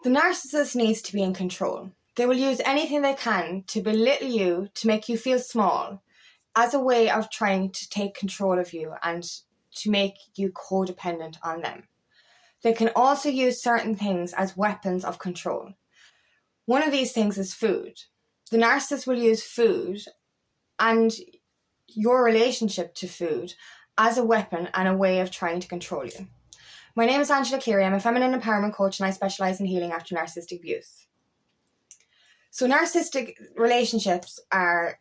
The narcissist needs to be in control. They will use anything they can to belittle you, to make you feel small, as a way of trying to take control of you and to make you codependent on them. They can also use certain things as weapons of control. One of these things is food. The narcissist will use food and your relationship to food as a weapon and a way of trying to control you. My name is Angela Cleary. I'm a feminine empowerment coach and I specialise in healing after narcissistic abuse. So narcissistic relationships are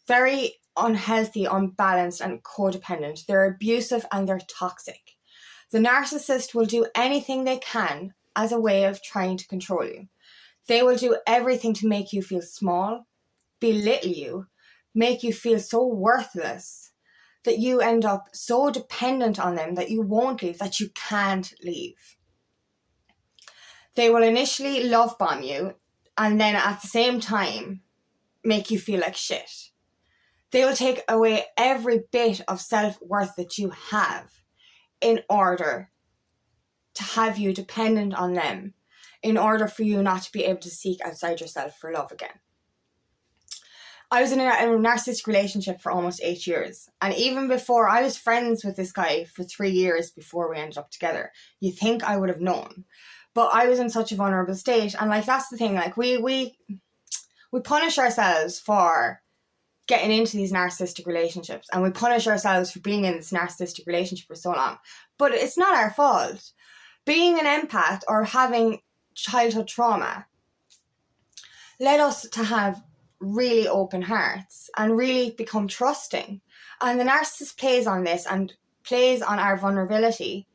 very unhealthy, unbalanced and codependent. They're abusive and they're toxic. The narcissist will do anything they can as a way of trying to control you. They will do everything to make you feel small, belittle you, make you feel so worthless that you end up so dependent on them that you won't leave, that you can't leave. They will initially love bomb you and then at the same time make you feel like shit. They will take away every bit of self-worth that you have in order to have you dependent on them, in order for you not to be able to seek outside yourself for love again. I was in a narcissistic relationship for almost 8 years. And even before, I was friends with this guy for 3 years before we ended up together. You think I would have known. But I was in such a vulnerable state. And that's the thing, we punish ourselves for getting into these narcissistic relationships. And we punish ourselves for being in this narcissistic relationship for so long. But it's not our fault. Being an empath or having childhood trauma led us to have really open hearts and really become trusting. And the narcissist plays on this and plays on our vulnerability.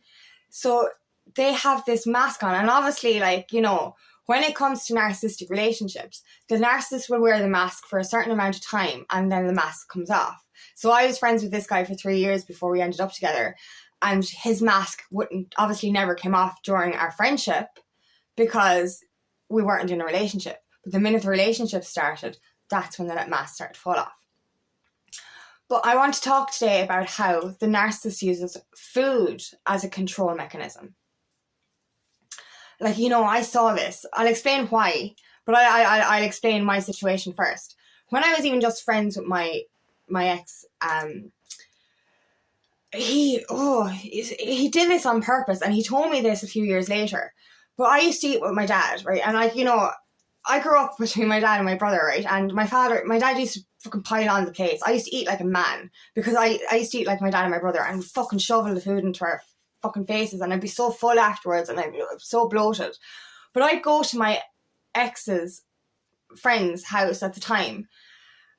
So they have this mask on. And obviously, when it comes to narcissistic relationships, the narcissist will wear the mask for a certain amount of time and then the mask comes off. So I was friends with this guy for 3 years before we ended up together. And his mask obviously never came off during our friendship because we weren't in a relationship. But the minute the relationship started, that's when that mask started to fall off. But I want to talk today about how the narcissist uses food as a control mechanism. I saw this. I'll explain why, but I'll explain my situation first. When I was even just friends with my ex, he did this on purpose, and he told me this a few years later. But I used to eat with my dad, right? And I grew up between my dad and my brother, right? And my dad used to fucking pile on the plates. I used to eat like a man because I used to eat like my dad and my brother and fucking shovel the food into our fucking faces, and I'd be so full afterwards and I'd be so bloated. But I'd go to my ex's friend's house at the time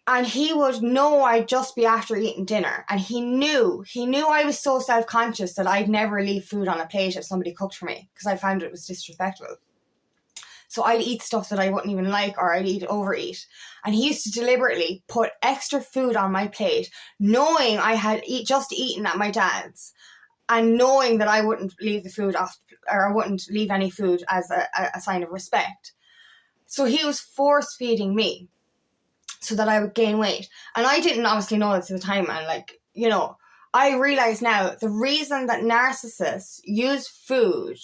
and he would know I'd just be after eating dinner, and he knew I was so self-conscious that I'd never leave food on a plate if somebody cooked for me because I found it was disrespectful. So I'd eat stuff that I wouldn't even like, or I'd overeat. And he used to deliberately put extra food on my plate, knowing I had just eaten at my dad's, and knowing that I wouldn't leave the food off, or I wouldn't leave any food as a sign of respect. So he was force feeding me so that I would gain weight. And I didn't obviously know this at the time. And I realize now the reason that narcissists use food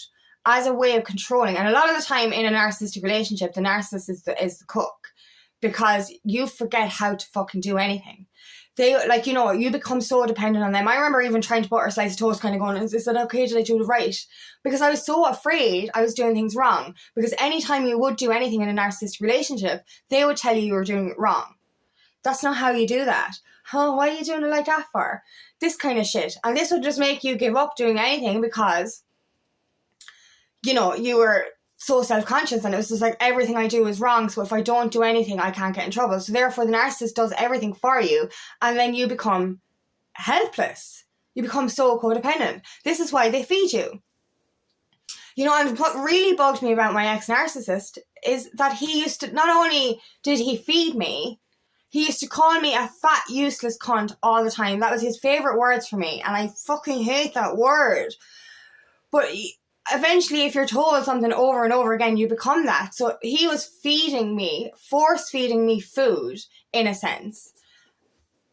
as a way of controlling, and a lot of the time in a narcissistic relationship, the narcissist is the cook, because you forget how to fucking do anything. They, you become so dependent on them. I remember even trying to butter a slice of toast, kind of going, is that okay? Did I do it right? Because I was so afraid I was doing things wrong. Because anytime you would do anything in a narcissistic relationship, they would tell you were doing it wrong. That's not how you do that. Why are you doing it like that for? This kind of shit. And this would just make you give up doing anything because you were so self-conscious, and it was just like, everything I do is wrong, so if I don't do anything I can't get in trouble. So therefore the narcissist does everything for you, and then you become helpless. You become so codependent. This is why they feed you. And what really bugged me about my ex-narcissist is that he used to, not only did he feed me, he used to call me a fat, useless cunt all the time. That was his favourite words for me, and I fucking hate that word. But eventually, if you're told something over and over again, you become that. So he was feeding me, force feeding me food, in a sense,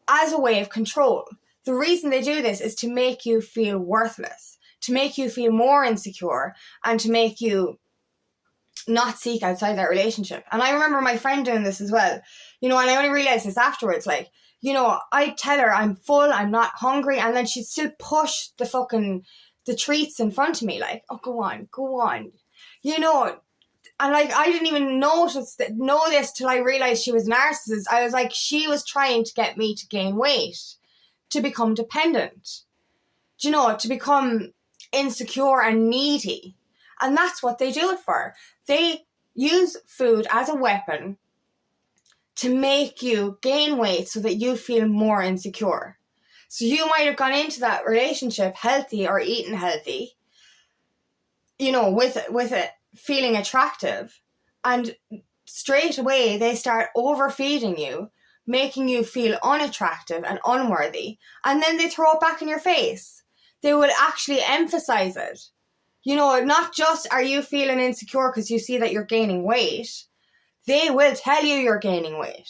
as a way of control. The reason they do this is to make you feel worthless, to make you feel more insecure, and to make you not seek outside that relationship. And I remember my friend doing this as well, and I only realized this afterwards, like, I'd tell her I'm full, I'm not hungry, and then she'd still push the treats in front of me, like, oh, go on, and like, I didn't even know this till I realized she was a narcissist. I was like, she was trying to get me to gain weight, to become dependent, to become insecure and needy. And that's what they do it for. They use food as a weapon to make you gain weight so that you feel more insecure. So you might have gone into that relationship healthy or eaten healthy, with it feeling attractive, and straight away they start overfeeding you, making you feel unattractive and unworthy, and then they throw it back in your face. They will actually emphasize it. Not just are you feeling insecure because you see that you're gaining weight. They will tell you you're gaining weight.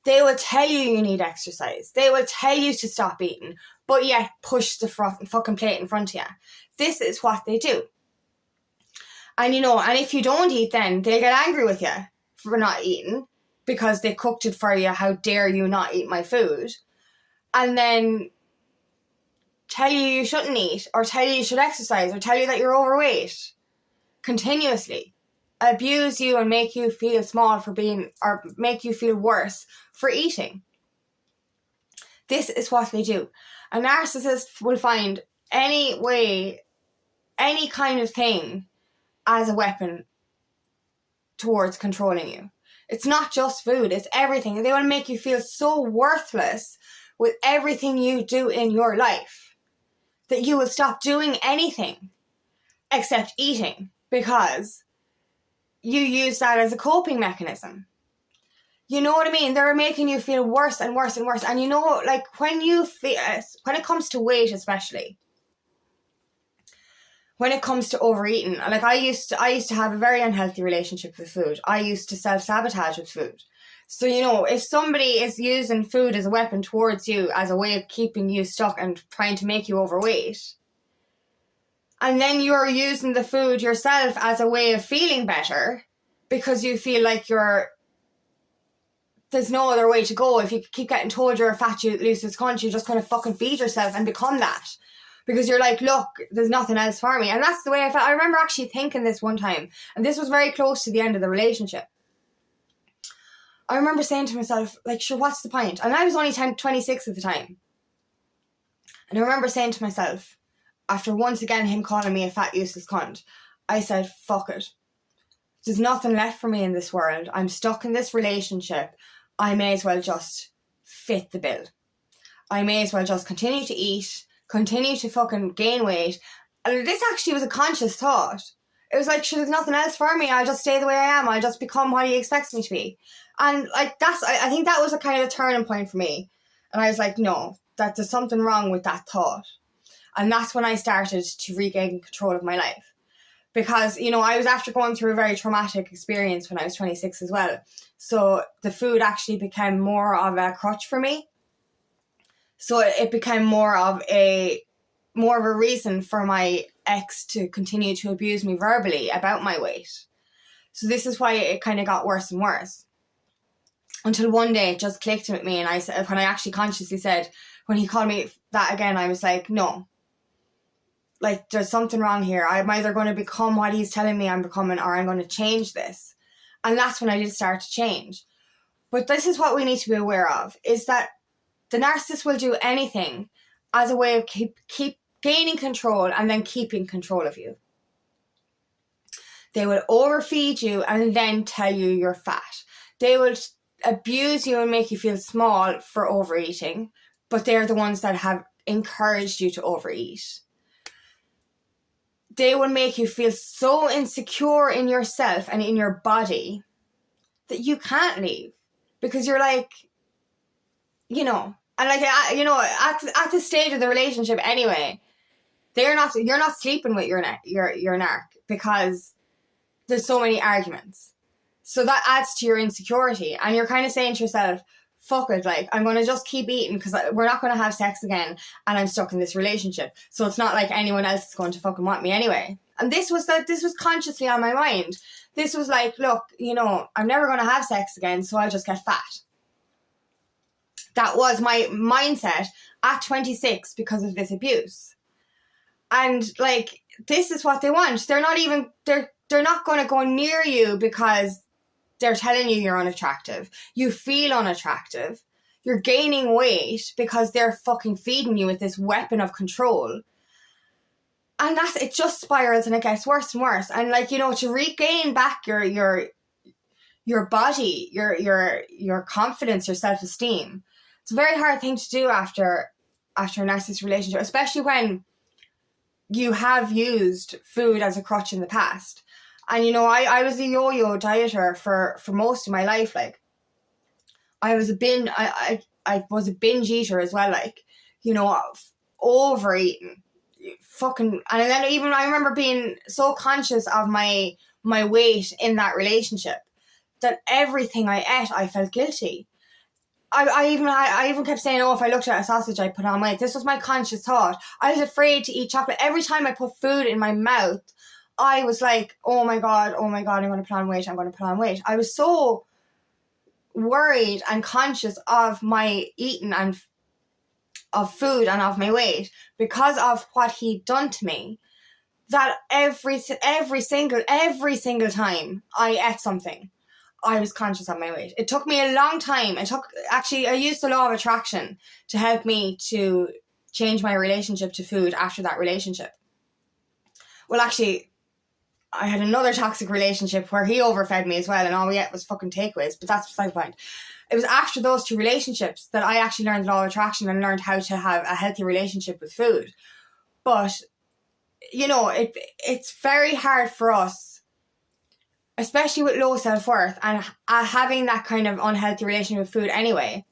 They will tell you need exercise. They will tell you to stop eating, but yet push the fucking plate in front of you. This is what they do. And and if you don't eat, then they'll get angry with you for not eating because they cooked it for you. How dare you not eat my food? And then tell you shouldn't eat, or tell you should exercise, or tell you that you're overweight. Continuously abuse you and make you feel small or make you feel worse for eating. This is what they do. A narcissist will find any way, any kind of thing as a weapon towards controlling you. It's not just food, it's everything. They want to make you feel so worthless with everything you do in your life that you will stop doing anything except eating, because you use that as a coping mechanism. You know what I mean? They're making you feel worse and worse and worse. And like when it comes to weight, especially, when it comes to overeating, like I used to have a very unhealthy relationship with food. I used to self-sabotage with food. So, if somebody is using food as a weapon towards you, as a way of keeping you stuck and trying to make you overweight, and then you're using the food yourself as a way of feeling better because you feel like there's no other way to go. If you keep getting told you're a fat, loose cunt, you just kind of fucking feed yourself and become that. Because you're like, look, there's nothing else for me. And that's the way I felt. I remember actually thinking this one time, and this was very close to the end of the relationship. I remember saying to myself, like, sure, what's the point? And I was only 26 at the time. And I remember saying to myself, after once again him calling me a fat, useless cunt, I said, fuck it. There's nothing left for me in this world. I'm stuck in this relationship. I may as well just fit the bill. I may as well just continue to eat, continue to fucking gain weight. And this actually was a conscious thought. It was like, sure, there's nothing else for me. I'll just stay the way I am. I'll just become what he expects me to be. And like I think that was a kind of a turning point for me. And I was like, no, that there's something wrong with that thought. And that's when I started to regain control of my life. Because, I was after going through a very traumatic experience when I was 26 as well. So the food actually became more of a crutch for me. So it became more of a reason for my ex to continue to abuse me verbally about my weight. So this is why it kind of got worse and worse. Until one day it just clicked with me, and I said, when I actually consciously said, when he called me that again, I was like, no. Like, there's something wrong here. I'm either going to become what he's telling me I'm becoming, or I'm going to change this. And that's when I did start to change. But this is what we need to be aware of, is that the narcissist will do anything as a way of keep gaining control and then keeping control of you. They will overfeed you and then tell you you're fat. They will abuse you and make you feel small for overeating, but they're the ones that have encouraged you to overeat. They will make you feel so insecure in yourself and in your body that you can't leave, because you're like, and like, at this stage of the relationship anyway, you're not sleeping with your narc because there's so many arguments. So that adds to your insecurity, and you're kind of saying to yourself, fuck it, like, I'm going to just keep eating because we're not going to have sex again and I'm stuck in this relationship. So it's not like anyone else is going to fucking want me anyway. And this was consciously on my mind. This was like, look, you know, I'm never going to have sex again, so I'll just get fat. That was my mindset at 26 because of this abuse. And like, this is what they want. They're not going to go near you because they're telling you you're unattractive. You feel unattractive. You're gaining weight because they're fucking feeding you with this weapon of control. And it just spirals and it gets worse and worse. And like, you know, to regain back your body, your confidence, your self-esteem, it's a very hard thing to do after a narcissist relationship, especially when you have used food as a crutch in the past. And, you know, I was a yo-yo dieter for most of my life. Like, I was a binge eater as well. Like, you know, overeating. Fucking, and then even I remember being so conscious of my weight in that relationship that everything I ate, I felt guilty. I even kept saying, oh, if I looked at a sausage, I'd put on weight. This was my conscious thought. I was afraid to eat chocolate. Every time I put food in my mouth, I was like, oh my God, I'm going to put on weight. I was so worried and conscious of my eating and of food and of my weight because of what he'd done to me, that every single time I ate something, I was conscious of my weight. It took me a long time. I used the law of attraction to help me to change my relationship to food after that relationship. Well, actually, I had another toxic relationship where he overfed me as well, and all we ate was fucking takeaways, but that's beside the point. It was after those two relationships that I actually learned the law of attraction and learned how to have a healthy relationship with food. But, you know, it's very hard for us, especially with low self-worth and having that kind of unhealthy relationship with food anyway.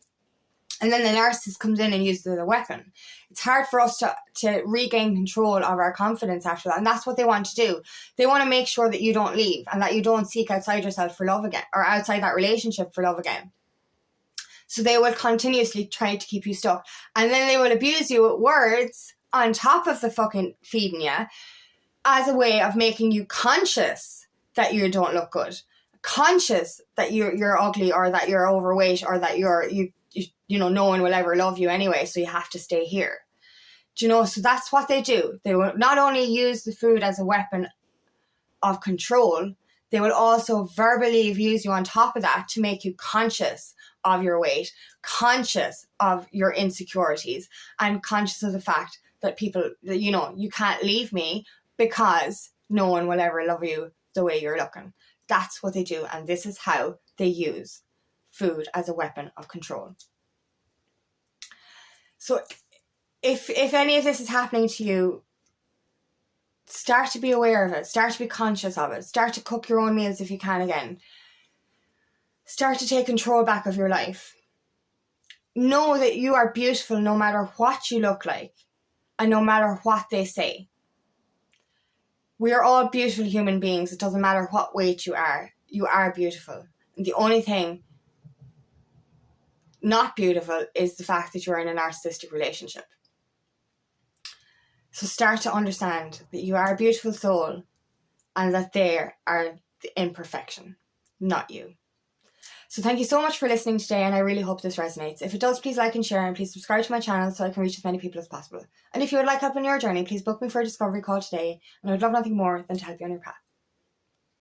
And then the narcissist comes in and uses it as a weapon. It's hard for us to regain control of our confidence after that. And that's what they want to do. They want to make sure that you don't leave and that you don't seek outside yourself for love again, or outside that relationship for love again. So they will continuously try to keep you stuck. And then they will abuse you with words on top of the fucking feeding you as a way of making you conscious that you don't look good. Conscious that you're ugly, or that you're overweight, or that you know, no one will ever love you anyway, so you have to stay here. Do you know? So that's what they do. They will not only use the food as a weapon of control, they will also verbally abuse you on top of that to make you conscious of your weight, conscious of your insecurities, and conscious of the fact that people, you know, you can't leave me because no one will ever love you the way you're looking. That's what they do, and this is how they use food as a weapon of control. So if any of this is happening to you, start to be aware of it. Start to be conscious of it. Start to cook your own meals if you can again. Start to take control back of your life. Know that you are beautiful no matter what you look like and no matter what they say. We are all beautiful human beings. It doesn't matter what weight you are. You are beautiful. And the only thing not beautiful is the fact that you're in a narcissistic relationship. So start to understand that you are a beautiful soul and that they are the imperfection, not you. So thank you so much for listening today, and I really hope this resonates. If it does, please like and share, and please subscribe to my channel so I can reach as many people as possible. And if you would like help on your journey, please book me for a discovery call today, and I would love nothing more than to help you on your path.